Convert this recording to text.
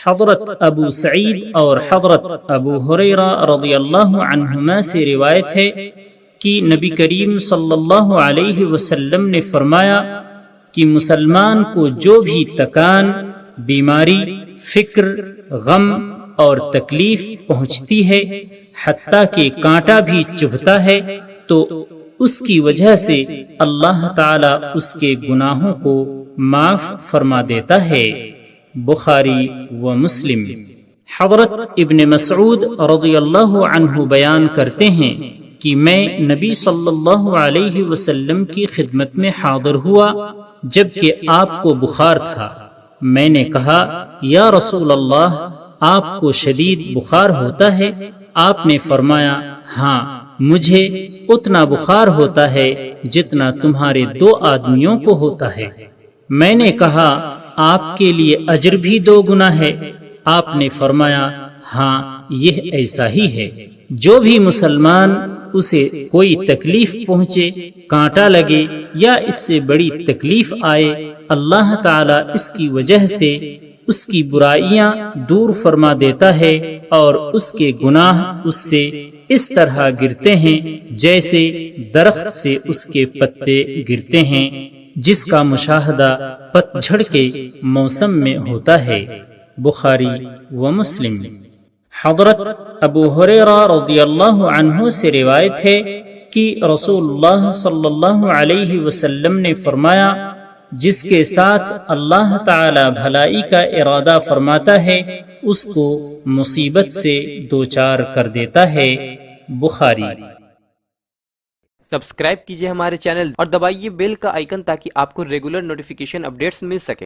حضرت ابو سعید اور حضرت ابو ہریرہ رضی اللہ عنہما سے روایت ہے کہ نبی کریم صلی اللہ علیہ وسلم نے فرمایا کہ مسلمان کو جو بھی تکان، بیماری، فکر، غم اور تکلیف پہنچتی ہے، حتیٰ کہ کانٹا بھی چبھتا ہے، تو اس کی وجہ سے اللہ تعالی اس کے گناہوں کو معاف فرما دیتا ہے۔ بخاری و مسلم۔ حضرت ابن مسعود رضی اللہ عنہ بیان کرتے ہیں کہ میں نبی صلی اللہ علیہ وسلم کی خدمت میں حاضر ہوا جبکہ آپ کو بخار تھا۔ میں نے کہا، یا رسول اللہ، آپ کو شدید بخار ہوتا ہے؟ آپ نے فرمایا، ہاں، مجھے اتنا بخار ہوتا ہے جتنا تمہارے 2 آدمیوں کو ہوتا ہے۔ میں نے کہا، آپ کے لیے اجر بھی 2 گنا ہے؟ آپ نے فرمایا، ہاں، یہ ایسا ہی ہے۔ جو بھی مسلمان اسے کوئی تکلیف پہنچے، کانٹا لگے یا اس سے بڑی تکلیف آئے، اللہ تعالی اس کی وجہ سے اس کی برائیاں دور فرما دیتا ہے اور اس کے گناہ اس سے اس طرح گرتے ہیں جیسے درخت سے اس کے پتے گرتے ہیں، جس کا مشاہدہ پتجھڑ کے موسم میں ہوتا ہے۔ بخاری و مسلم۔ حضرت ابو ہریرہ رضی اللہ عنہ سے روایت ہے کہ رسول اللہ صلی اللہ علیہ وسلم نے فرمایا، جس کے ساتھ اللہ تعالی بھلائی کا ارادہ فرماتا ہے اس کو مصیبت سے دوچار کر دیتا ہے۔ بخاری۔ سبسکرائب کیجئے ہمارے چینل اور دبائیے بیل کا آئیکن تاکہ آپ کو ریگولر نوٹیفیکیشن اپڈیٹس مل سکے۔